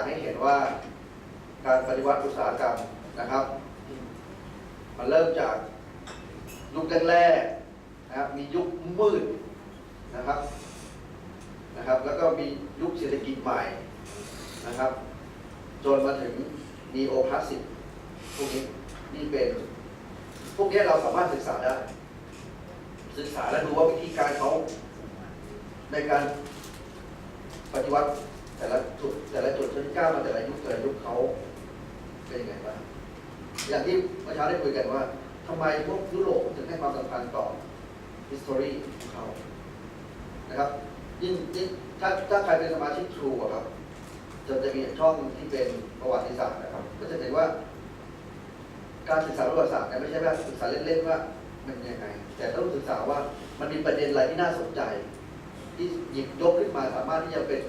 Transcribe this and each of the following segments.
ให้เห็นว่าการปฏิวัติอุตสาหกรรมนะครับมันเริ่มจากยุคแรกๆนะครับมียุคมืดนะครับแล้วก็มียุคเศรษฐกิจใหม่นะครับจนมาถึงนีโอคลาสสิกพวกนี้นี่เป็นพวกนี้เราสามารถศึกษาได้และดูว่าวิธีการเขาในการปฏิวัติแต่ละจุดที่ก้าวมาแต่ละยุคเขาเป็นยังไงบ้างอย่างที่เมื่อเช้าได้คุยกันว่าทำไมพวกยุโรปถึงให้ความสำคัญต่อ history ของเขานะครับยิ่งถ้าใครเป็นสมาชิก True ครับจะมีช่องที่เป็นประวัติศาสตร์นะครับก็จะเห็นว่าการศึกษาประวัติศาสตร์เนี่ยไม่ใช่ว่าศึกษาเล่นๆว่ามันยังไงแต่ต้องศึกษาว่ามันมีประเด็นอะไรที่น่าสนใจที่หยิบยกขึ้นมาสามารถที่จะเป็น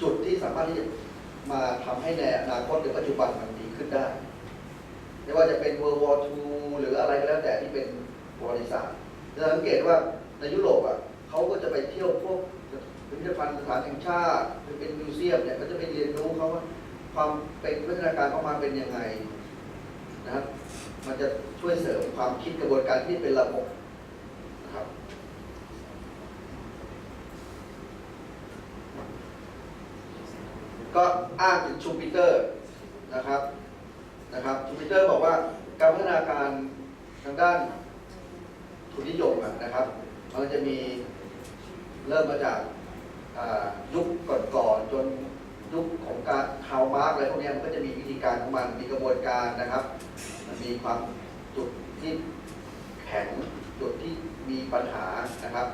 จุดที่สามารถที่จะมาทำให้ในอนาคตหรือปัจจุบันมันดีขึ้นได้ไม่ว่าจะเป็น World War II หรืออะไรก็แล้วแต่ที่เป็นประวัติศาสตร์จะสังเกตว่าในยุโรปเขาก็จะไปเที่ยวพวกพิพิธภัณฑ์สถานแห่งชาติเป็นมิวเซียมเนี่ยก็จะไปเรียนรู้เขาว่าความเป็นวัฒนาการของมันเป็นยังไงนะครับมันจะช่วยเสริมความคิดกระบวนการที่เป็นระบบนะครับก็อ้างถึงชูปิเตอร์นะครับชูปิเตอร์บอกว่าการพัฒนาการทางด้านทุนนิยมนะครับมันจะมีเริ่มมาจากยุคก่อนๆจนยุคของการคาร์ลมาร์กอะไรพวกนี้มันก็จะมีวิธีการของมันมีกระบวนการนะครับมันมีความจุดที่แข็งจุดที่มีปัญหานะครับ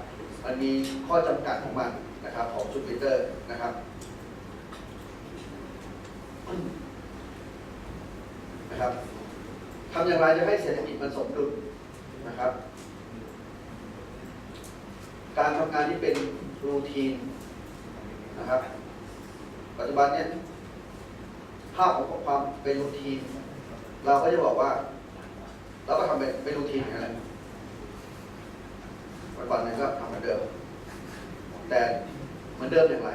มันมีข้อจำกัดของมันนะครับของชูปิเตอร์นะครับทำอย่างไรจะให้เศรษฐกิจมันสมดุลนะครับการทำงานที่เป็นรูทีนนะครับปัจจุบันเนี่ยภาพของความเป็นรูทีนเราก็จะบอกว่าเราก็ทำเป็นรูทีนอย่างนั้นวันๆนึงก็ทำเหมือนเดิมแต่เหมือนเดิมอย่างไร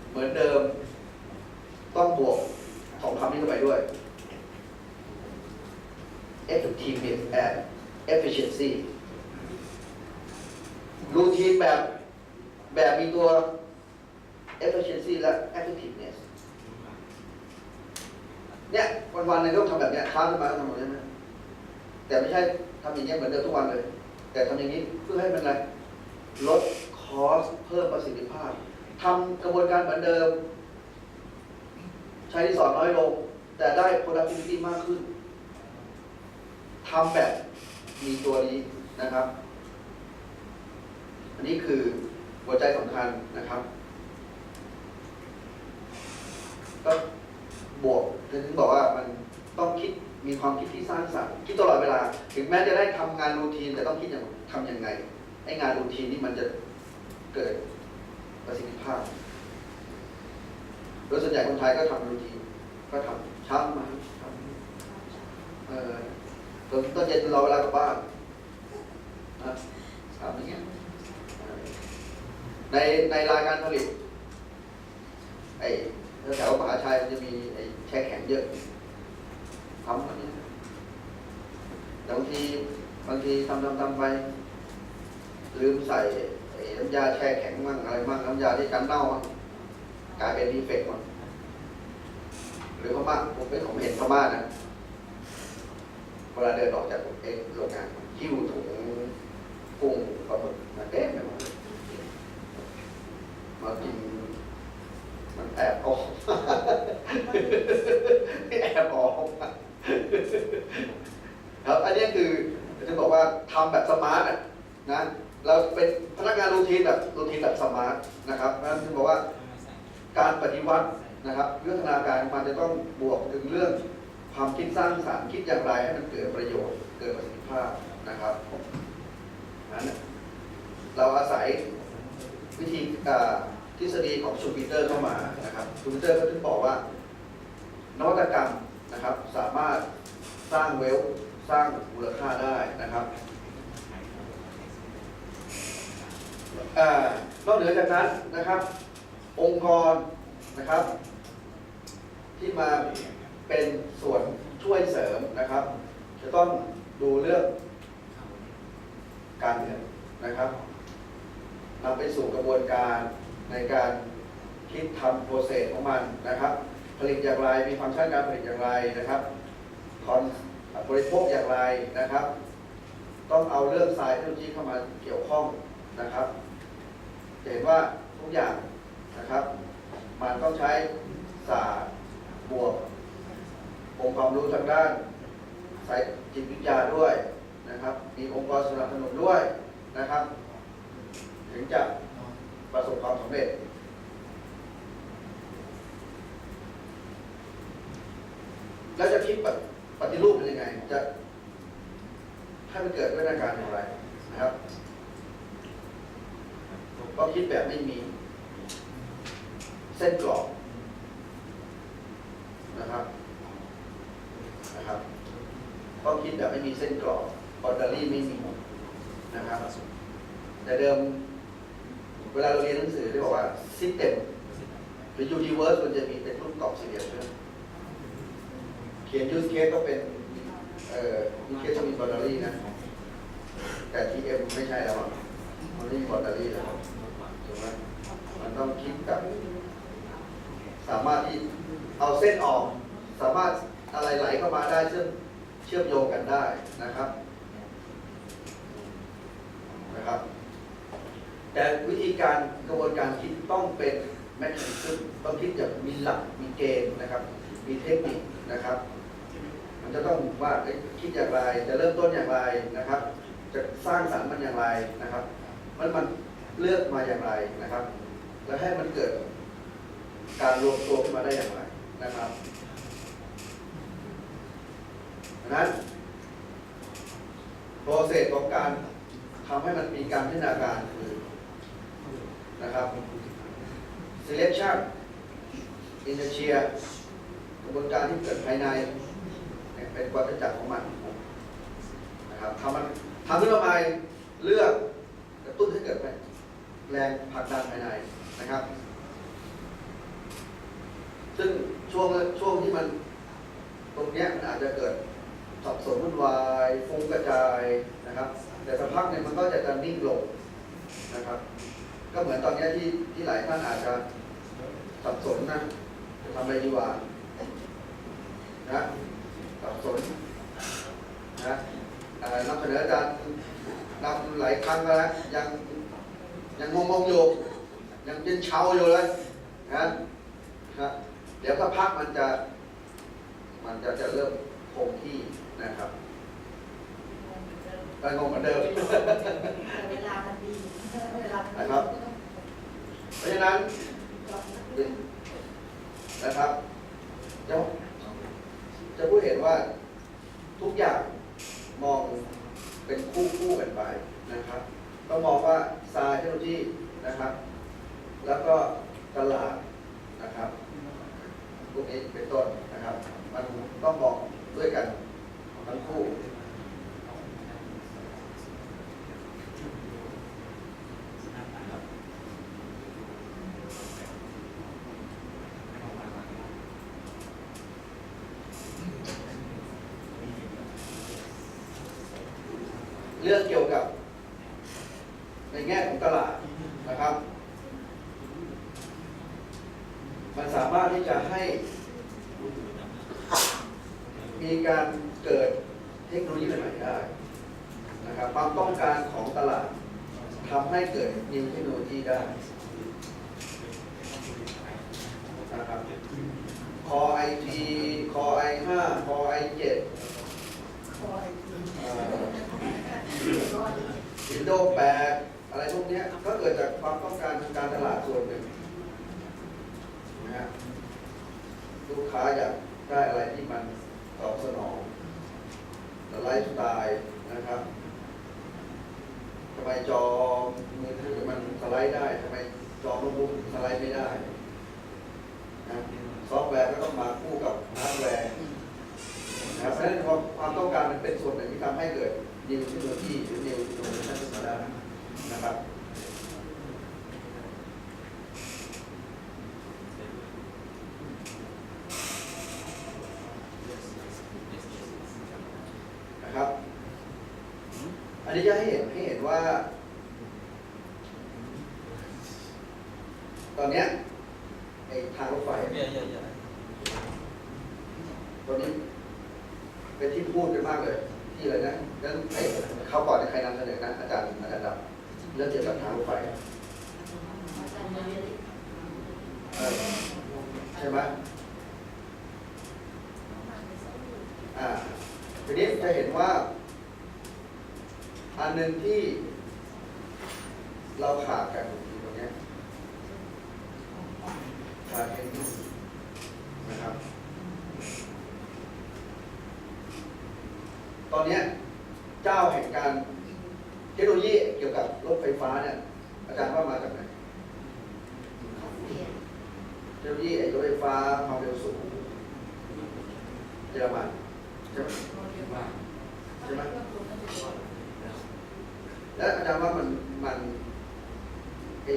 เหมือนเดิมต้องบวกของคำนี้เข้าไปด้วย effectiveness and efficiency รูทีนแบบมีตัว efficiency และ effectiveness เนี่ยวันๆนึงต้องทำแบบนี้ค้างขึ้นมาต้องทำแบบนี้นะแต่ไม่ใช่ทำอย่างนี้เหมือนเดิมทุกวันเลยแต่ทำอย่างนี้เพื่อให้มันอะไรลดคอสเพิ่มประสิทธิภาพทำกระบวนการเหมือนเดิมใช้รีซอสน้อยลงแต่ได้ productivity มากขึ้นทำแบบมีตัวนี้นะครับอันนี้คือหัวใจสำคัญนะครับก็บวกถึงบอกว่ามันต้องคิดมีความคิดที่สร้างสรรค์คิดตลอดเวลาถึงแม้จะได้ทำงานรูทีนแต่ต้องคิดอย่างทำยังไงให้งานรูทีนนี่มันจะเกิดประสิทธิภาพโดยส่วนใหญ่คนไทยก็ทำรูทีนก็ทำเช้ามาทำตอนเย็นเราเวลากลับบ้านทำอย่างเงี้ยในรายการผลิตแถวมหาชัยมันจะมีแช่แข็งเยอะทำแบบนี้แต่บางทีทำไปลืมใส่น้ำยาแช่แข็งมั่งอะไรมั่งน้ำยาที่กันเน่ามั่งกลายเป็นดีเฟกต์มั่งหรือพม่าผมเห็นพม่านะเวลาเดินออกจากโรงงานหิ้วถุงกุ้งปลาหมึกมาเต็มไปหมดมากินมันแอบออกครับอันนี้คือจะบอกว่าทำแบบสมาร์ทนะเราเป็นพนักงานรูทีนแบบสมาร์ทนะครับนั่นคือบอกว่าการปฏิวัตินะครับวิวัฒนาการมันจะต้องบวกถึงเรื่องความคิดสร้างสรรค์คิดอย่างไรให้มันเกิดประโยชน์เกิดประสิทธิภาพนะครับนั้นเราอาศัยวิธีทฤษฎีของชูปิเตอร์เข้ามานะครับชูปิเตอร์ก็ถึงบอกว่านวัตกรรมนะครับสามารถสร้างเวลสร้างมูลค่าได้นะครับนอกเหนือจากนั้นนะครับ องค์กรนะครับที่มาเป็นส่วนช่วยเสริมนะครับ จะต้องดูเรื่องการเงินนะครับนำไปสู่กระบวนการในการคิดทำโปรเซสของมันนะครับ ผลิตอย่างไรมีฟังก์ชันการผลิตอย่างไรนะครับบริโภคอย่างไรนะครับ ต้องเอาเรื่องสายเทคโนโลยีเข้ามาเกี่ยวข้องนะครับจะเห็นว่าทุกอย่างนะครับมันต้องใช้ศาสตร์บวกองค์ความรู้ทางด้านสายจิตวิทยาด้วยนะครับมีองค์กรสนับสนุนด้วยนะครับถึงจะประสบความสำเร็จแล้วจะคิดปฏิรูปเป็นยังไงจะให้มันเกิดด้วยการอย่างไรนะครับก็คิดแบบไม่มีเส้นกรอบนะครับก็คิดแบบไม่มีเส้นกรอบบอร์ดารี่ไม่มีนะครับแต่เดิมเวลาเราเรียนหนังสือที่บอกว่าซิสเต็มหรือยูนิเวิร์สมันจะมีเป็นรูปกรอบสี่เหลี่ยมใช่ไหมเขียนยูสเคสก็เป็นยูสเคสจะมีบอร์ดารี่นะแต่ TM ไม่ใช่แล้วมันไม่มีบอร์ดารี่แล้วถูกไหมมันต้องคิดกับสามารถที่เอาเส้นออกสามารถอะไรไหลเข้ามาได้เชื่อมโยงกันได้นะครับแต่วิธีการกระบวนการคิดต้องเป็นแมคานิซึมต้องคิดอย่างมีหลักมีเกณฑ์นะครับมีเทคนิคนะครับมันจะต้องว่าคิดอย่างไรจะเริ่มต้นอย่างไรนะครับจะสร้างสรรค์มันอย่างไรนะครับมันเลือกมาอย่างไรนะครับแล้วให้มันเกิดการรวมตัวขึ้นมาได้อย่างไรนะครับดังนั้นโปรเซสของการทำให้มันมีการพัฒนาการคือนะครับ selection inertia กระบวนการที่เกิดภายในเป็นวัฏจักรของมันนะครับทำขึ้นมาใหม่เลือกกระตุ้นให้เกิดแรงผลักดันภายในนะครับซึ่งช่วงที่มันตรงนี้มันอาจจะเกิดสับสนวุ่นวายฟุ้งกระจายนะครับแต่สักพักหนึ่งมันก็จะนิ่งลงนะครับก็เหมือนตอนนี้ที่หลายท่านอาจจะสับสนนะจะทำอะไรดีวะนะสับสนนะนำเสนออาจารย์นำหลายครั้งแล้วยังงงอยู่ยังเป็นเชาอยู่เลยนะเดี๋ยวสักพักมันจะเริ่มคงที่นะครับงงเหมือนเดิมเวลามันดีนะครับเพราะฉะนั้นนะครับจะพูดเห็นว่าทุกอย่างมองเป็นคู่กันไปนะครับต้องมองว่าสายเทคโนโลยีนะครับแล้วก็ตลาดนะครับพวกนี้เป็นต้นนะครับมันต้องมองด้วยกันทั้งคู่เรื่องเกี่ยวกับในแง่ของตลาดนะครับมันสามารถที่จะให้มีการเกิดเทคโนโลยีใหม่ๆได้นะครับความต้องการของตลาดทำให้เกิดนิวเทคโนโลยีได้นะครับ Core IT Core i5 Core i7 Windows 8อะไรพวกนี้ก็เกิดจากความต้องการทางการตลาดส่วนหนึ่งนะฮะลูกค้าอยากได้อะไรที่มันตอบสนองไลฟ์สไตล์นะครับทำไมจอมือถือมันสไลด์ได้ทำไมจอโน้ตบุ๊กสไลด์ไม่ได้นะซอฟต์แวร์ก็ต้องมาคู่กับฮาร์ดแวร์นะครับเพราะฉะนั้นความต้องการมันเป็นส่วนหนึ่งที่ทำให้เกิดนิวเทคโนโลยีหรือนิวอินโนเวชั่นขึ้นมาได้นะครับ อันนี้จะให้เห็นว่า ตอนเนี้ยไอ้ทางรถไฟตอนนี้เป็นที่พูดกันมากเลยที่อะไรนะนั้นไอ้เขาก่อนใครนำเสนอนะอาจารย์ดับเรื่องเกี่ยวกับทางรถไฟใช่ไหมทีนี้จะเห็นว่าอันหนึ่งที่เราขาดกันตรงนี้ขาดเทคนิคนะครับตอนนี้เจ้าแห่งการเทคโนโลยีเกี่ยวกับรถไฟฟ้าเนี่ยอาจารย์ว่ามาจากไหนเทคโนโลยีรถไฟฟ้าความเร็วสูงเยอรมันใช่ไหมและอาจารย์ว่ามัน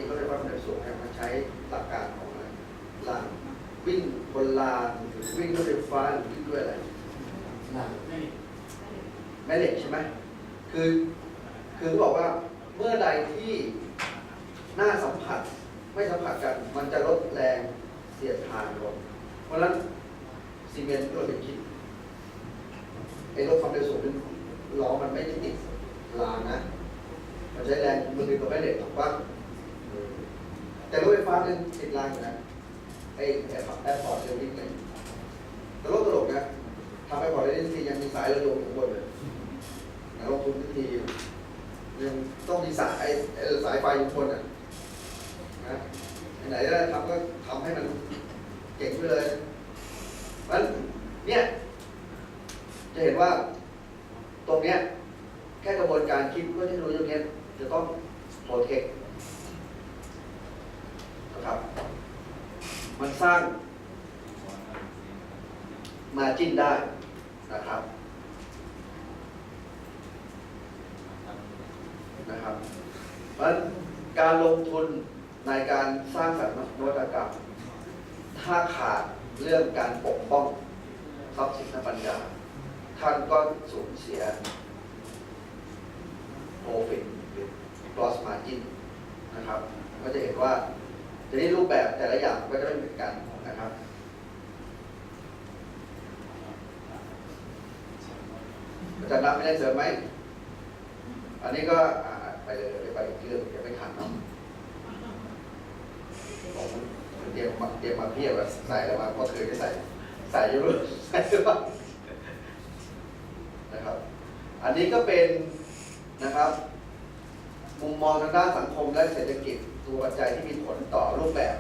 รถไฟฟ้าความเร็วสูงมันใช้หลักการของอะไรรางวิ่งบนรางหรือวิ่งรถไฟฟ้าหรือวิ่งด้วยอะไรแม่เหล็กใช่ไหมคือบอกว่าเมื่อใดที่หน้าสัมผัสไม่สัมผัสกันมันจะลดแรงเสียดทานลงเพราะฉะนั้นซีเมนต์ก็เลยคิดรถความเร็วสูงล้อมันไม่ได้ติดรางนะมันใช้แรงมือกับแม่เหล็กถูกปะแต่รถไฟฟ้าเนี่ยติดรางอยู่นะแอร์พอร์ตเซอร์วิสเนี่ยตลกนะทำแอร์พอร์ตได้ทียังมีสายระโยงอยู่บนเลยลงทุนทียังต้องมีสายไฟอยู่บนนะไหนได้ทำก็ทำให้มันเก่งไปเลยมันเนี่ยจะเห็นว่าตรงเนี้ยแค่กระบวนการคิดเพื่อที่รู้ตรงนี้จะต้องโปรเทคนะครับมันสร้างมาจิ้นได้นะครับเพราะฉะนั้นการลงทุนในการสร้างสรรค์นวัตกรรมถ้าขาดเรื่องการปกป้องทรัพย์สินทางปัญญาท่านก็สูญเสีย profit หรือ gross margin นะครับก็จะเห็นว่าทีนี้รูปแบบแต่ละอย่างก็จะไม่เหมือนกันนะครับอาจารย์นับไม่ได้เสริมไหมอันนี้ก็ไปเลยไปอีกเรื่องจะไม่ทันเนาะผมเตรียมมาเพียบแบบใส่แล้วมาก็เคยได้ใส่อยู่เลยใส่ด้วยนะครับอันนี้ก็เป็นนะครับมุมมองทางด้านสังคมและเศรษฐกิจตัวปัจจัยที่มีผลต่อรูปแบบ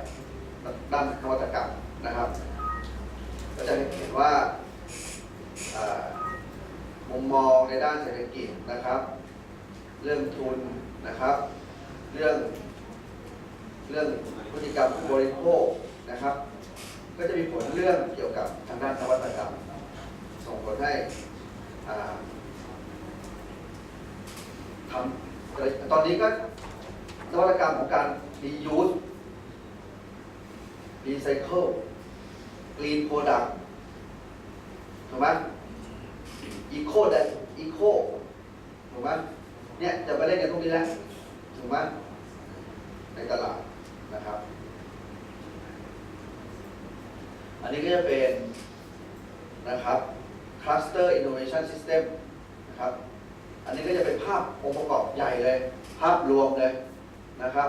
ด้านนวัตกรรมนะครับก็จะเห็นว่ามุมมองในด้านเศรษฐกิจนะครับเรื่องทุนนะครับเรื่องพฤติกรรมบริโภคนะครับก็จะมีผลเรื่องเกี่ยวกับทางด้านนวัตกรรมส่งผลให้ตอนนี้ก็นวัตกรรมของการ reuse recycle green product ถูกไหม eco ถูกไหมเนี่ยจะไปเล่นกันพวกนี้แล้วถูกไหมในตลาดนะครับอันนี้ก็จะเป็นนะครับ cluster innovation system นะครับอันนี้ก็จะเป็นภาพองค์ประกอบใหญ่เลยภาพรวมเลยนะครับ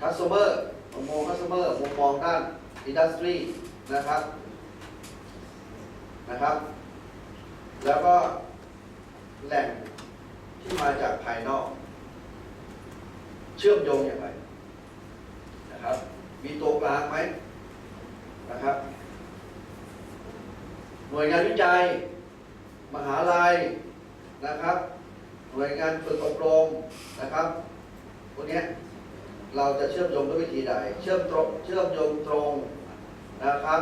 customer มุมมอง customer มุมมองด้าน industry นะครับแล้วก็แหล่งที่มาจากภายนอกเชื่อมโยงอย่างไรนะครับมีตัวกลางไหมนะครับหน่วยงานวิจัยมหาลัยนะครับหน่วยงานฝึกอบรมนะครับพวกนี้เราจะเชื่อมโยงด้วยวิธีใดเชื่อมโยงตรงนะครับ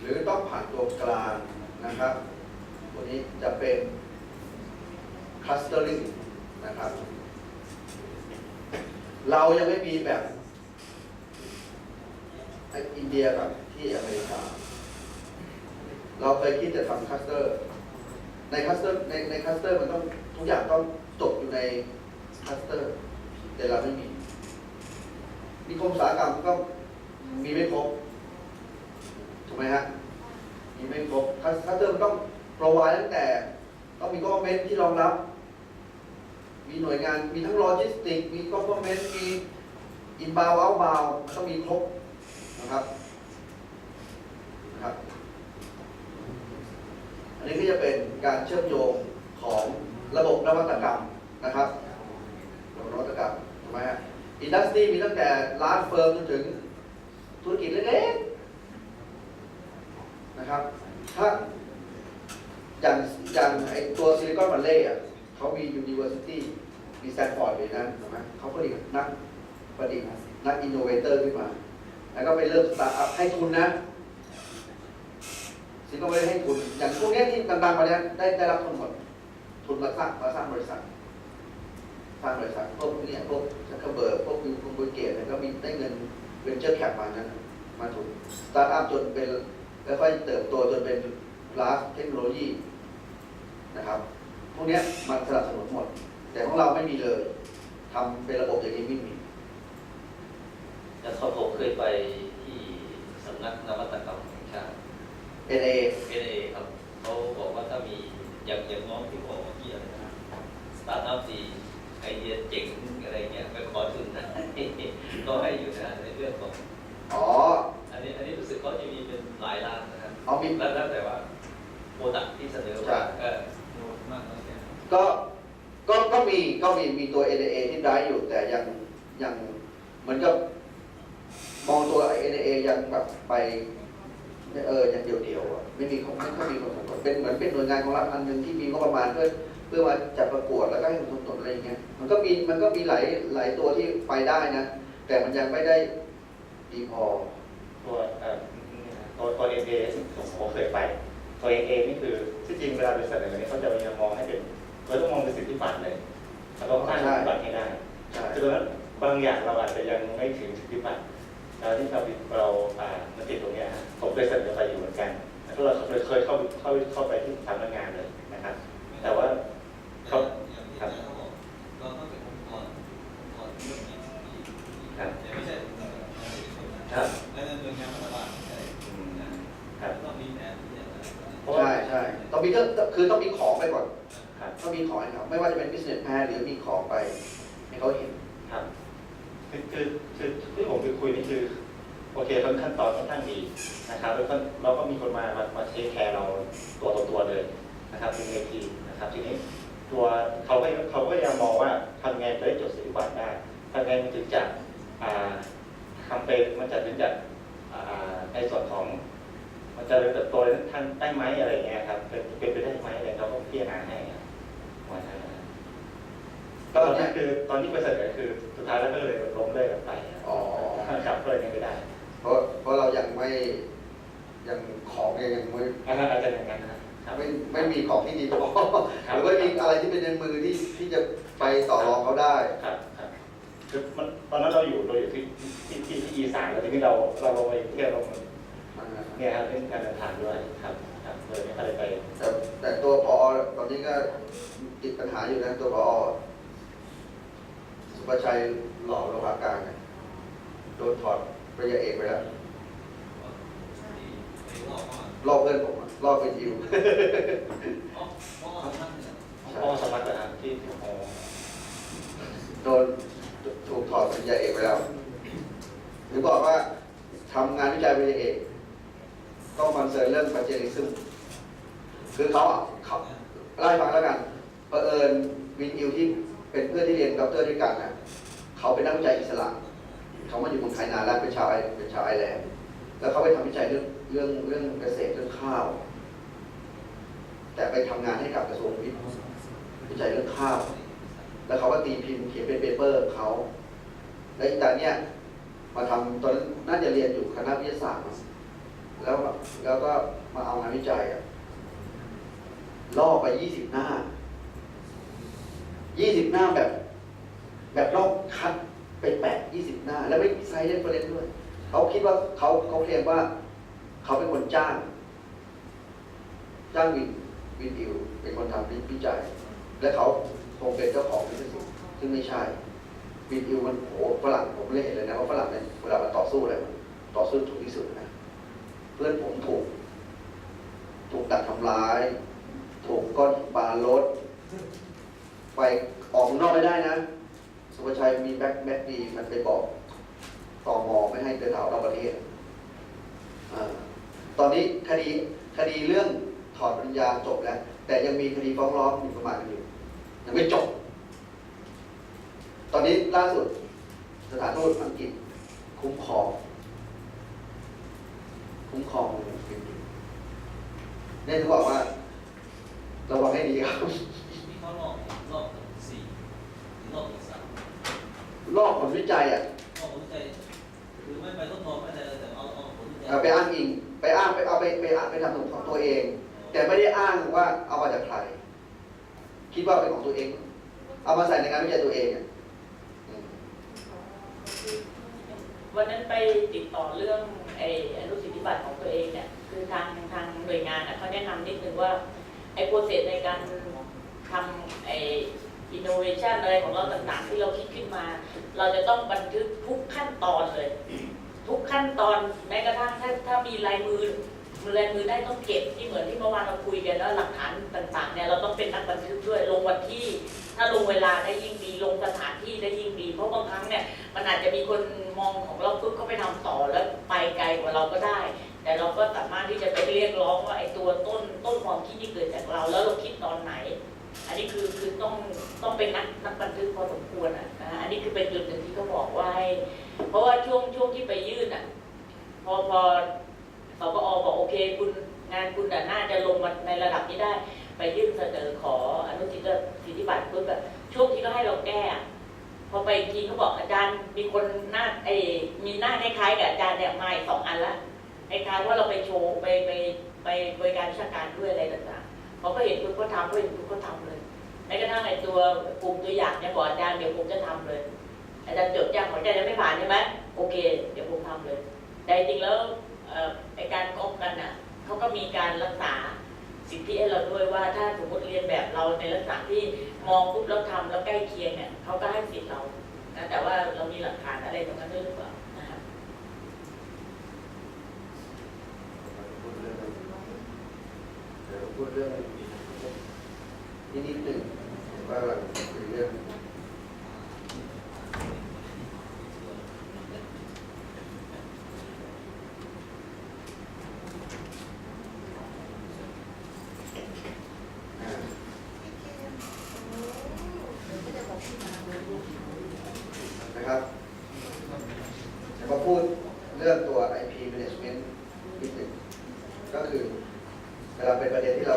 หรือต้องผ่านตัวกลางนะครับพวกนี้จะเป็น clustering นะครับเรายังไม่มีแบบอินเดียกับที่อเมริกาเราเคยคิดจะทำคลัสเตอร์ในคลัสเตอร์มันต้อง ทุกอย่างต้องจบอยู่ในคลัสเตอร์ แต่เราไม่มีนิคมอุตสาหกรรมก็มีไม่ครบถูกไหมฮะมีไม่ครบคลัสเตอร์มันต้องโปรไวตั้งแต่ต้องมีกอร์เมนต์ที่รองรับมีหน่วยงานมีทั้งโลจิสติกมีกอร์เมนต์มีอินบาวเอาบาวมันต้องมีครบนะครับอันนี้ก็จะเป็นการเชื่อมโยงของระบบนวัตกรรมนะครับระบบนวัตกรรมถูกไหมฮะอินดัสทรีมีตั้งแต่ร้านเฟิร์มจนถึงธุรกิจเล็กๆนะครับถ้าอย่างไอตัวซิลิคอนวัลเลย์อ่ะเขามี University มีสแตนฟอร์ดอยู่นั้นถูกไหมเขาผลิตนักอินโนเวเตอร์ขึ้นมาแล้วก็ไปเริ่มสตาร์ทอัพให้ทุนนะซิลิคอนวัลเลย์ให้ทุนอย่างพวกนี้ที่ต่างๆมาเนี่ยได้รับทุนหมดทุนมาสร้างบริษัทพวกนี้พวกซักเคอร์เบิร์กพวกบิลเกตก็มีได้เงินเวนเจอร์แคปมานั้นมาทุนสตาร์ทอัพจนเป็นแล้วค่อยเติบโตจนเป็นลาสเทคโนโลยีนะครับพวกนี้มันสนับสนุนหมดแต่ของเราไม่มีเลยทำเป็นระบบอย่างนี้ไม่มีแล้วผมเคยไปที่สำนักนวัตกรรมแห่งชาติ NA ครับเขาบอกว่าถ้ามีอย่างน้องที่บอกเมื่อกี้อะไรนะสตาร์ทอัพดีไอเดียเจ๋งอะไรเงี้ยไปขอทุนนะก็ให้อยู่นะในเรื่องของอันนี้รู้สึกเขาจะมีเป็นหลายล้านนะครับแล้วแต่ว่าโปรดักที่เสนอว่าโน้ตมากน้อยแค่ก็มีตัว NA ที่ได้อยู่แต่ยังเหมือนกับมองตัว NA ยังแบบไปยังเดียวๆไม่ค่อยมีคนสนับสนุนเป็นเหมือนเป็นหน่วยงานของรัฐอันหนึ่งที่มีงบประมาณเพื่อมาจัดประกวดแล้วก็ให้คนสนับสนุนอะไรอย่างเงี้ยมันก็มีหลายตัวที่ไปได้นะแต่มันยังไม่ได้ดีพอตัว NA ซึ่งผมเคยไปตัว NA นี่คือที่จริงเวลาบริษัทอะไรนี้เขาจะยังมองให้เป็นเราต้องมองเป็นสิทธิบัตรเลยแล้วก็สร้างสิทธิบัตรให้ได้คือตอนนั้นบางอย่างเราอาจจะยังไม่ถึงสิทธิบัตรแล้วที่เรามาติดตรงนี้ผมเคยเสนอไปอยู่เหมือนกันแล้วเราเคยเข้าไปที่สำนักงานเลยนะครับแต่ว่าเขาครับเราต้องเป็นองค์กรเรื่องนี้แต่ไม่ใช่องค์กรครับและหน่วยงานรัฐบาลใช่ต้องมีแผนที่จะใช่ต้องมีคือต้องมีของไปก่อนต้องมีของให้เขาไม่ว่าจะเป็น business plan หรือมีของไปให้เขาเห็นครับคือที่ผมไปคุยนี่คือโอเคขั้นตอนค่อนข้างดีนะครับแล้วเราก็มีคนมาเทคแคร์เราตัวต่อตัวเลยนะครับเป็นเวทีนะครับทีนี้ตัวเขาก็ยังมองว่าทำไงจะได้จดสิทธิบัตรได้ทำไงมันถึงจะทำเป็นมันจะถึงจะในส่วนของมันจะเติบโตท่านได้ไหมอะไรเงี้ยครับเป็นไปได้ไหมอะไรเราก็พิจารณาให้ตอนนี้คือตอนที่ไปเสนอคือสุดท้ายแล้วก็เลยล้มเลิกกันไปครับก็เลยยังไม่ได้เพราะเรายังของยังไม่อาจจะอย่างนั้นนะไม่มีของที่ดีพอหรือว่ามีอะไรที่เป็นในมือที่จะไปต่อรองเขาได้ครับคือมันตอนนั้นเราอยู่ที่อีสานแล้วทีนี้เราลงไปเที่ยวลงเนี่ยครับเรื่องการเดินทางด้วยครับเลยไม่ค่อยไปแต่ตัวพอตอนนี้ก็ติดปัญหาอยู่นะตัวพอสุภชัยหล่อโลหะการโดนถอดปริญญาเอกไปแล้วรอบเพื่อนผมรอบเป็นยิวสมัครทหารที่โดนถูกถอดปริญญาเอกไปแล้วหรือบอกว่าทำงานวิจัยปริญญาเอกต้องคอนเซิร์นเรื่องปัจเจกซึมคือเขาไล่ฟังแล้วกันเผอิญวินอิวที่เป็นเพื่อนที่เรียนด็อกเตอร์ด้วยกันนะเขาเป็นนักวิจัยอิสระเขามาอยู่เมืองไทยนานแล้วเป็นชาวไอร์แลนด์แล้วเขาไปทำวิจัยเรื่องเกษตรเรื่องข้าวแต่ไปทำงานให้กับกระทรวงวิจัยเรื่องข้าวแล้วเขาก็ตีพิมพ์เขียนเป็นเปเปอร์เขาแล้วอีกแต่เนี้ยมาทำตอนนั้นน่าจะเรียนอยู่คณะวิทยาศาสตร์แล้วก็มาเอางานวิจัยล่อไป20 หน้าแบบลอกคัดไปแปะ20 หน้าแล้วไม่ใช้เรฟเฟอเรนซ์ด้วยเขาคิดว่าเขาเคลมว่าเขาเป็นคนจ้างวินอิวเป็นคนทำวิจัย และเขาคงเป็นเจ้าของลิขสิทธิ์ซึ่งไม่ใช่บินอิวมันโหฝรั่งผมเลยเห็นเลยนะว่าฝรั่งเนี่ยเวลามันต่อสู้อะไรมันต่อสู้ถูกที่สุดนะเพื่อนผมถูกดักทำร้ายถูกก้อนหินปารถไปออกนอกไม่ได้นะสุภชัยมีแบ็คดีมันไปบอกตมไม่ให้เดินทางนอกประเทศตอนนี้คดีเรื่องถอดปริญญาจบแล้วแต่ยังมีคดีฟ้องร้องหมิ่นประมาทกันอยู่ยังไม่จบตอนนี้ล่าสุดสถานทูตอังกฤษคุ้มครองเนี่ยเขาบอกว่าระวังให้ดีครับ ที่เขาลอกสี่ลอกสาม ลอกผลวิจัยอ่ะ ลอกผลใจคือไม่ไปทดลองไม่ได้แต่เอาผลวิจัย ไปอ้างอิงไปทำของตัวเอง แต่ไม่ได้อ้างว่าเอามาจากใครคิดว่าเป็นของตัวเอง เอามาใส่ในงานวิจัยตัวเองอ่ะ วันนั้นไปติดต่อเรื่องอนุสิทธิบัตรของตัวเองเนี่ยคือทางหน่วยงานเขาแนะนำนิดนึงว่าโปรเซสในการทำอินโนเวชันอะไรของเราต่างๆที่เราคิดขึ้นมา เราจะต้องบันทึกทุกขั้นตอนเลย ทุกขั้นตอนแม้กระทั่งถ้ามีลายมือได้ต้องเก็บที่เหมือนที่เมื่อวานเราคุยกันแล้วหลักฐานต่างๆเนี่ยเราต้องเป็นนักบันทึกด้วยลงวันที่ถ้าลงเวลาได้ยิ่งดีลงสถานที่ได้ยิ่งดีเพราะบางครั้งเนี่ยมันอาจจะมีคนมองของเราปุ๊บเขาไปทำต่อแล้วไปไกลกว่าเราก็ได้แต่เราก็สามารถที่จะไปเรียกร้องว่าไอ้ตัวต้นความคิดที่เกิดจากเราแล้วเราคิดตอนไหนอันนี้คือต้องเป็นนักบันทึกพอสมควรนะอันนี้คือเป็นจุดหนึ่งที่เขาบอกว่าให้เพราะว่าช่วงที่ไปยื่นพอสปอบอกโอเคงานคุณน่าจะลงมาในระดับนี้ได้ไปยื่นเสนอขออนุสิทธิบัตรปุ๊บแบบช่วงที่เขาให้เราแก้พอไปอีกทีเขาบอกอาจารย์มีคนมีหน้าคล้ายๆกับอาจารย์เนี่ยมาอีก2 อันละคล้ายๆว่าเราไปโชว์ไปบริการวิชาการด้วยอะไรต่างๆเขาก็เห็นคุณก็ทำด้วยคุณก็ทำเลยแม้กระทั่งตัวกลุ่มตัวอย่างเนี่ยบอกอาจารย์เดี๋ยวผมจะทำเลยอาจารย์จดยังของอาจารย์ยังไม่ผ่านใช่ไหมโอเคเดี๋ยวผมทำเลยแต่จริงแล้วการก๊อปกันเขาก็มีการรักษาสิทธิให้เราด้วยว่าถ้าสมมติเรียนแบบเราในลักษณะที่มองปุ๊บแล้วทำแล้วใกล้เคียงเนี่ยเขาก็ให้สิทธิเรานะแต่ว่าเรามีหลักฐานอะไรตรงนั้นด้วยหรือเปล่านะครับพูดเรื่องนิดหนึ่งว่าเราคุยเรื่องนะครับแล้วก็พูดเรื่องตัว IP management นิดหนึ่งก็คือเวลาเป็นประเด็นที่เรา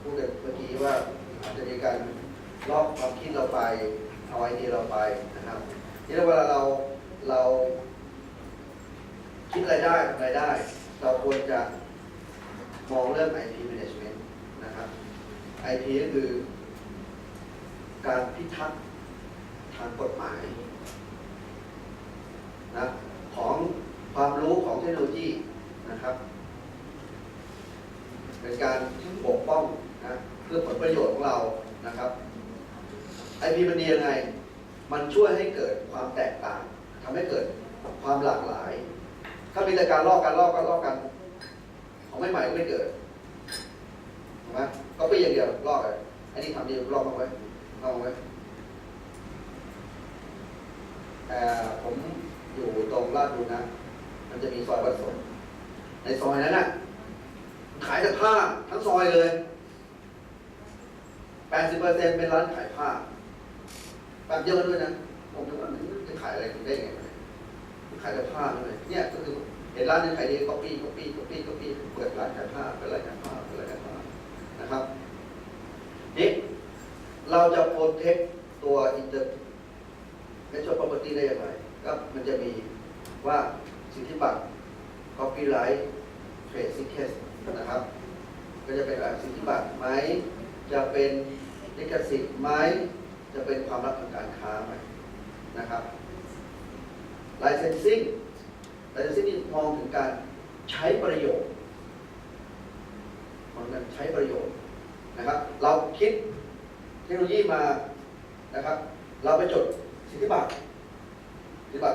พูดกันเมื่อกี้ว่าอาจจะมีการลอกความคิดเราไปเอาไอเดียเราไปนะครับที่เวลาเราคิดอะไรได้ทำอะไรได้เราควรจะมองเรื่อง IP management นะครับ IP ก็คือการพิทักษ์ทางกฎหมายนะของความรู้ของเทคโนโลยีนะครับเป็นการปกป้องนะเพื่อผลประโยชน์ของเรานะครับ IP มันดียังไงมันช่วยให้เกิดความแตกต่างทำให้เกิดความหลากหลายถ้ามีแต่การลอกกันของใหม่ๆก็ไม่เกิดถูกไหมก็ไปอย่างเดียวลอกเลยอันนี้ทำดีลอกมาไว้ผมอยู่ตรงลาดบุรณะมันจะมีซอยวัดสนในซอยนั้นขายแต่ผ้าทั้งซอยเลย 80% เป็นร้านขายผ้าแบบเยอะด้วยนะผมนึกว่ามันจะขายอะไรได้ไงขายแต่ผ้าเลยเนี่ยก็คือเห็นร้านนึงขายดีก๊อปปี้เปิดร้านขายผ้านะครับนี่เราจะโปรเทคตัวintellectual property ได้อย่างไรก็มันจะมีว่าสิทธิบัตร copyright trade secret นะครับก็จะเป็นแบบสิทธิบัตรไหมจะเป็นลิขสิทธิ์ไหมจะเป็นความลับทางการค้าไหมนะครับ licensing นี่มองถึงการใช้ประโยชน์นะครับเราคิด คโนโลยีมานะครับ เราไปจดสิทธิบัตร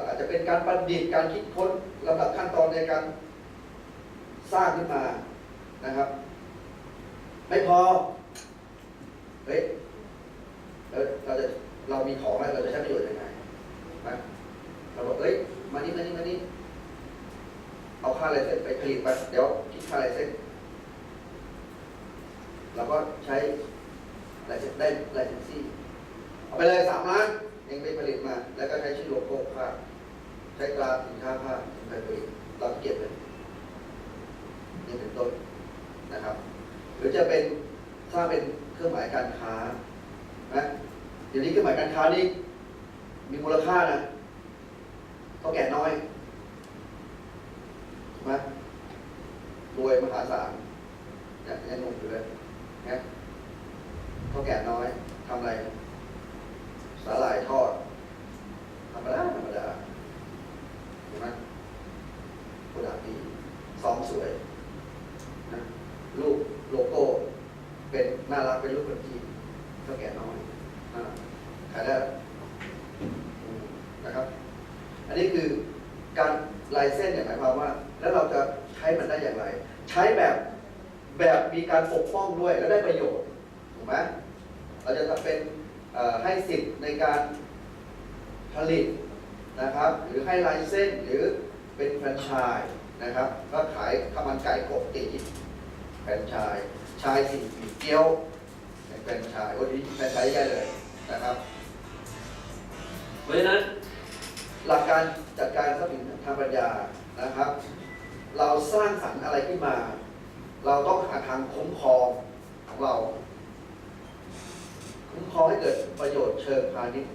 อาจจะเป็นการประดิษฐ์การคิดค้นลำดับขั้นตอนในการสร้างขึ้นมานะครับ ไม่พอเฮ้ยเรามีของแล้วเราจะใช้ประโยชน์ยังไงนะเราบอกเอ้ยมานี่เอาค่าลายเส้นไปผลิตไปเดี๋ยวคิดค่าลายเส้นเราก็ใช้ลายเส้นได้ลายเส้นซี่เอาไปเลย3 ล้านเองไปผลิตมาแล้วก็ใช้ชื่อโลโก้ผ้าใช้ตราสินค้าผ้าไปผลิตเราเก็บเลยนี่เป็นต้นนะครับ หรือจะเป็นสร้างเป็นเครื่องหมายการค้านะเดี๋ยวนี้เครื่องหมายการค้านี่มีมูลค่านะเท่าแก่น้อยใช่ไหมรวยมหาศาลยังงงอยู่เลยนะเท่าแก่น้อยทำอะไรสาหร่ายทอดธรรมดาเห็นไหมโปรดักต์ดีซองสวยนะรูปโลโก้เป็นน่ารักเป็นรูปคนจีนเท่าแก่น้อยขายได้นะครับ อันนี้คือการลายเส้นเนี่ยหมายความว่าแล้วเราจะใช้มันได้อย่างไร ใช้แบบมีการปกป้องด้วยและได้ประโยชน์ถูกไหมเราจะเป็นให้สิทธิ์ในการผลิตนะครับหรือให้ลายเส้นหรือเป็นแฟรนไชส์นะครับก็ขายข้าวมันไก่กบตีแฟรนไชส์ชายสี่ปีเกี๊ยวแฟรนไชส์โอ้ยแฟรนไชส์ใหญ่เลยนะครับเพราะฉะนั้นหลักการจัดการทรัพย์สินทางปัญญานะครับเราสร้างสรรค์อะไรขึ้นมาเราต้องหาทางคุ้มครองของเราคุ้มครองให้เกิดประโยชน์เชิงพาณิชย์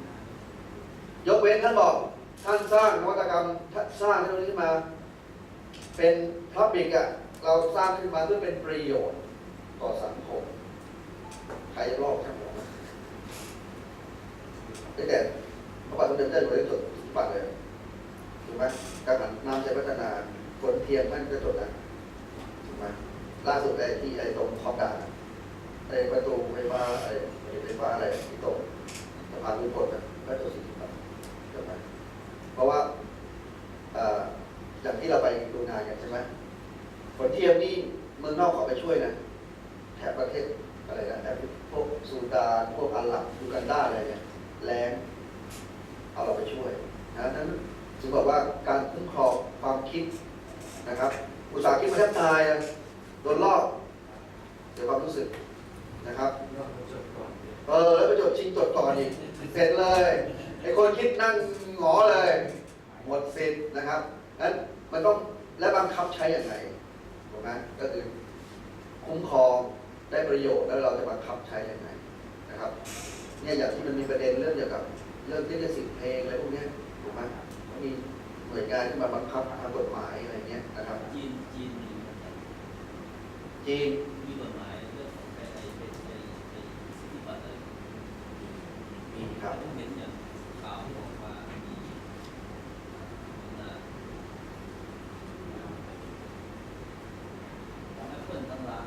ยกเว้นท่านบอกท่านสร้างนวัตกรรมสร้างเทคโนโลยีขึ้นมาเป็นพับบิกอะเราสร้างขึ้นมาเพื่อเป็นประโยชน์ต่อสังคมใครจะรอบช่างผมแต่พระบาทสมเด็จพระเจ้าอยู่หัวได้จดสิทธิบัตรเลยถูกไหมการน้ำใจพัฒนาคนเทียมท่านก็จดนะถูกไหมล่าสุดไอ้ที่ตรงขอบด่านไอ้ประตูไฟฟ้าไฟฟ้าอะไรที่ตรงสะพานรุ้งกดก็จดสิทธิบัตรถูกไหมเพราะว่าอย่างที่เราไปดูงานกันใช่ไหมคนเทียมนี่เมืองนอกเขาไปช่วยนะแถบประเทศอะไรนะแถบพวกซูดานพวกอาหรับยูกันดาอะไรเนี่ยแรงเอาเราไปช่วยนะนั้นจึงบอกว่าการคุ้มครองความคิดนะครับอุตสาหกิจมันแทบตายโดนลอกเสียความรู้สึกนะครับแล้วไปจดชิงจดก่อนอีกเสร็จเลยไอ้คนคิดนั่งหงอเลยหมดสิทธิ์นะครับนั้นมันต้องและบังคับใช้อย่างไรถูกไหมก็คือคุ้มครองได้ประโยชน์แล้วเราจะบังคับใช้อย่างไรนะครับเนี่ยอย่างที่มันมีประเด็นเรื่องเกี่ยวกับเรื่องลิขสิทธิ์เพลงอะไรพวกนี้ถูกไหมมีหน่วยงานที่มาบังคับทางกฎหมายอะไรเงี้ยนะครับจีนมีกฎหมายเรื่องของไอ้สิทธิบัตรอะไรมีครับเห็นอย่างข่าวที่ออกมามีแอปเปิลทั้งร้าน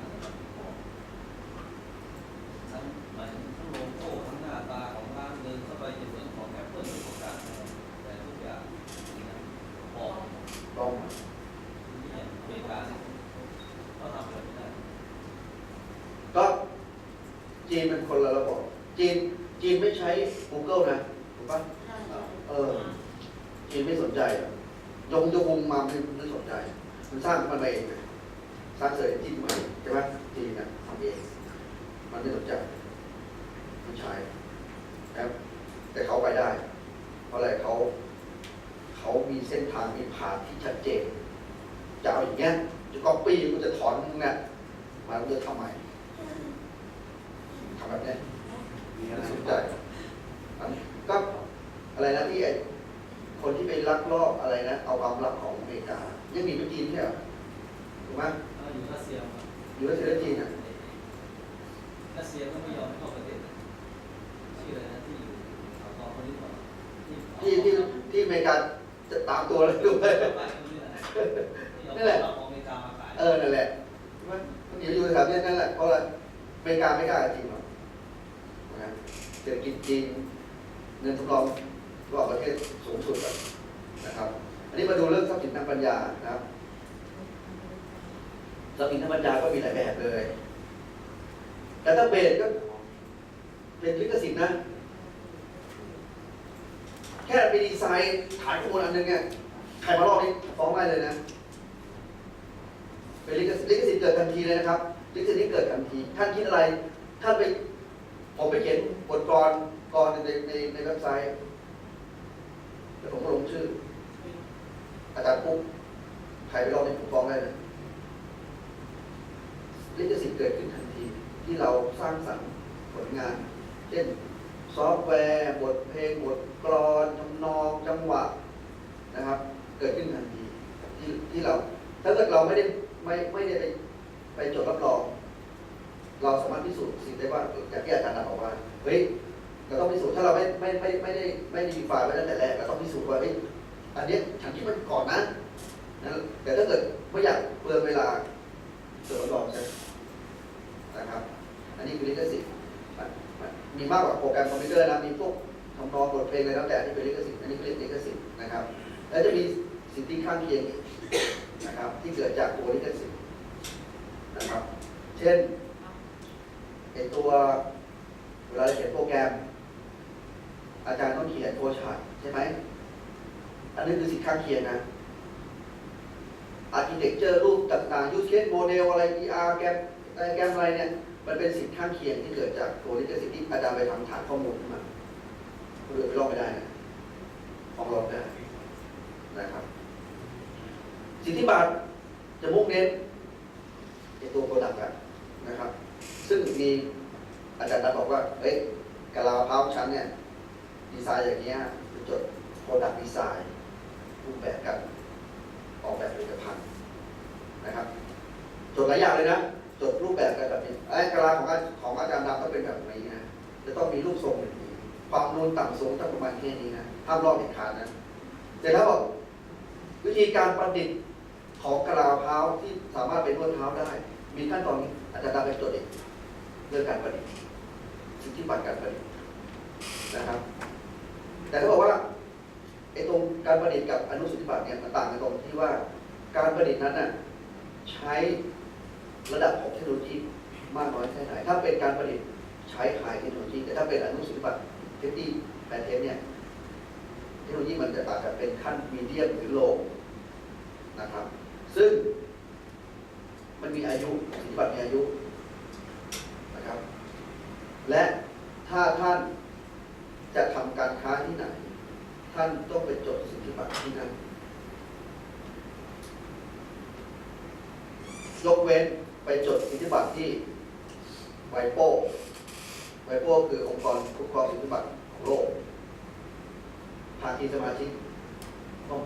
ทั้งหมายถึงทั้งโลโก้ทั้งหน้าตาของร้านเดินเข้าไปจะเหมือนของแอปเปิลทุกอย่างแต่ทุกอย่างบอกต้องเนี่ยเหตุการณ์เขาทำแบบนี้ก็จีนเป็นคนละระบบจีนไม่ใช้ Google นะถูกปะจีนไม่สนใจยงมาไม่สนใจมันสร้างมันมาเองสร้างเสร็จจิ้มมาใช่ไหมจีนนะทำเองมันไม่สนใจไม่ใช่ครับแต่เขาไปได้เพราะอะไรเขามีเส้นทางมีผ่านที่ชัดเจนจะเอาอย่างเงี้ยจะก๊อปปี้กูจะถอนมึงเนี่ยมันจะทำไมทำแบบนี้น่าสนใจก็อะไรนะที่คนที่ไปลักลอบอะไรนะเอาความลับของอเมริกายังมีไปจีนใช่ไหมถูกไหมอยู่รัสเซียอยู่รัสเซียและจีนอ่ะรัสเซียก็ไม่ยอมให้เข้าประเทศชื่ออะไรนะที่อยู่ตอนคนนี้ก่อนที่อเมริกาจะตามตัวเลยด้วยนั่นแหละนั่นแหละมันอยู่แถวนี้นั่นแหละเพราะอะไรอเมริกาไม่กล้าจริงหรอกถ นะเศรษฐกิจจีนเงินสำรองระหว่างประเทศสูงสุดนะครับอันนี้มาดูเรื่องทรัพย์สินทางปัญญานะครับทรัพย์สินทางปัญญาก็มีหลายแบบเลยแต่ถ้าเบสก็เป็นลิขสิทธิ์นะแค่ไปดีไซน์ฐานข้อมูลอันนึงเนี่ยใครมาลอกนี่ฟ้องได้เลยนะเป็นลิขสิทธิ์เกิดทันทีเลยนะครับลิขสิทธิ์นี้เกิดทันทีท่านคิดอะไรท่านไปผมไปเขียนบทกลอนในเว็บไซต์แล้วผมก็ลงชื่ออาจารย์ปุ๊บใครไปลอกนี่ผมฟ้องได้เลยลิขสิทธิ์เกิดขึ้นทันทีที่เราสร้างสรรค์ผลงานเช่นซอฟต์แวร์บทเพลงบทกลอนทำนองจังหวะนะครับเกิดขึ้นทันทีที่เราถ้าเกิดเราไม่ได้ไปจดรับรองเราสามารถพิสูจน์สิ่งได้ว่าอย่างที่อาจารย์บอกว่าเฮ้ยเราต้องพิสูจน์ถ้าเราไม่ได้มีไฟล์ไว้ตั้งแต่แรกเราต้องพิสูจน์ว่าเฮ้ยอันนี้ฉันคิดมันก่อนนะแต่ถ้าเกิดไม่อยากเปลืองเวลาจดรับรองใช่นะครับอันนี้คือลิขสิทธิ์มีมากกว่าโปรแกรมคอมพิวเตอร์นะมีพวกทำนองบทเพลงอะไรแล้วแต่ที่เป็นลิขสิทธิ์อันนี้เป็นลิขสิทธิ์นะครับแล้วจะมีสิทธิข้างเคียงอีกนะครับที่เกิดจากตัวลิขสิทธิ์นะครับเช่นไอตัวเวลาเขียนโปรแกรมอาจารย์ต้องเขียนโฟล์ชาร์ตใช่ไหมอันนี้คือสิทธิข้างเคียงนะอาร์คิเทคเจอร์รูปต่างๆยูสเคสโมเดลอะไร ER แกรมอะไรเนี่ยมันเป็นสิทธิข้างเคียงที่เกิดจากตัวลิขสิทธิ์ที่อาจารย์ไปทำฐานข้อมูลขึ้นมาคนอื่นไปลอกไม่ได้นะฟ้องร้องได้นะครับสิทธิบัตรจะมุ่งเน้นในตัวโปรดักต์นะครับซึ่งมีอาจารย์บอกว่าเฮ้ยกะลาพร้าวชั้นเนี่ยดีไซน์อย่างนี้จดโปรดักต์ดีไซน์รูปแบบกันออกแบบผลิตภัณฑ์นะครับจดหลายอย่างเลยนะจดรูปแบบกันแบบนี้ไอ้กะลาของอาจารย์ดำต้องเป็นแบบนี้นะจะต้องมีรูปทรงแบบนี้ความนูนต่ำสูงต้องประมาณแค่นี้นะห้ามลอกเด็ดขาดนะแต่ถ้าบอกวิธีการประดิษฐ์ของกะลาพร้าวที่สามารถเป็นนวดเท้าได้มีขั้นตอนนี้อาจารย์ดำไปจดเองเรื่องการประดิษฐ์สิทธิบัตรการประดิษฐ์นะครับแต่เขาบอกว่าไอ้ตรงการประดิษฐ์กับอนุสิทธิบัตรเนี่ยมันต่างกันตรงที่ว่าการประดิษฐ์นั้นน่ะใช้ระดับของเทคโนโลยีมากน้อยแค่ไหนถ้าเป็นการประดิษฐ์ใช้ขายเทคโนโลยีแต่ถ้าเป็นอนุสิทธิบัตรเทคโนโลยีแพทเทนเนี่ยเทคโนโลยีมันจะอาจจะเป็นขั้นมีเดียมหรือโลนะครับซึ่งมันมีอายุสิทธิบัตรมีอายุนะครับและถ้าท่านจะทำการค้าที่ไหนท่านต้องไปจดสิทธิบัตรที่นั่นยกเว้นไปจดสิทธิบัตรที่ไวโป้คือองค์กรคุ้มครองสิทธิบัตรของโลกภาคีสมาชิกต้อง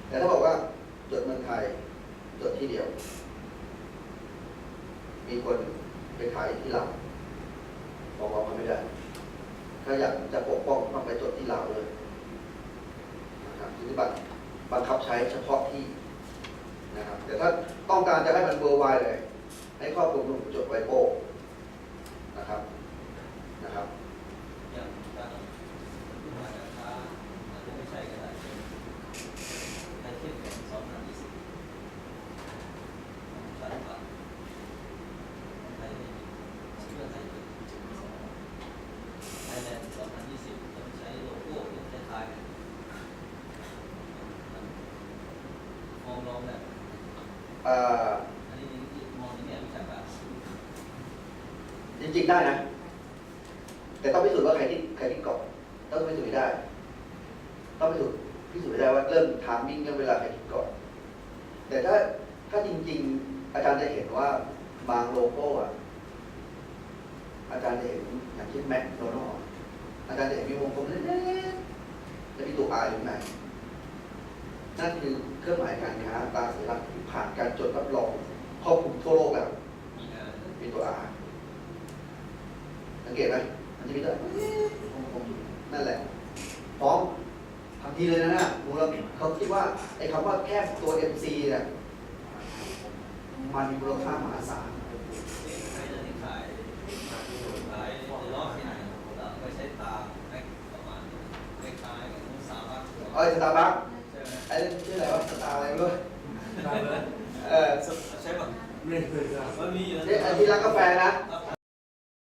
แต่ถ้าบอกว่าจดเมืองไทยจดที่เดียวมีคนไปขายที่ลาวบอกว่ามันไม่ได้ถ้าอยากจะปกป้องต้องไปจดที่ลาวเลยนะครับสิทธิบัตรบังคับใช้เฉพาะที่นะครับแต่ถ้าต้องการจะให้มันเวอร์ไวด์เลยให้ครอบคลุมจดไวโป้นะครับอย่างการมาจากค้าอาจจะไม่ใช่ก็ได้ในเทียบกับ2020สารพัดไทยเพื่อไทยไทยแลนด์2020ต้องใช้โลโก้ที่คล้ายๆกันมองลองแบบอันนี้มองในแง่วิชาการจริงๆได้นะแต่ต้องพิสูจน์ว่าใครที่ก่อนต้องพิสูจน์ให้ได้ต้องพิสูจน์ให้ได้ว่าเริ่มไทม์มิ่งเรื่องเวลาใครคิดก่อนแต่ถ้าจริงๆอาจารย์จะเห็นว่าบางโลโก้อาจารย์จะเห็นอย่างเช่นแมคโดนัลด์อาจารย์จะเห็นมีวงกลมเล็กๆจะมีตัว R อยู่ไหนนั่นคือเครื่องหมายการค้าตราสัญลักษณ์ที่ผ่านการจดรับรองครอบคลุมทั่วโลกแล้วมีตัว R สังเกตไหมมันจะมีตัวนั่นแหละฟ้องทันทีเลยนะมูลเขาคิดว่าไอ้คำว่าแค่ตัว MC เนี่ยมันมีมูลค่ามหาศาลใครจะที่ขายในรอบที่ไหน อ๋อสตาร์บัค ใช่ไหม ไอ้นี่ชื่ออะไรวะสตาร์อะไรไม่รู้ ได้เลย เออ ใช่ป่ะไม่เคยครับมันมีอยู่ นี่ไอ้ที่ร้านกาแฟนะ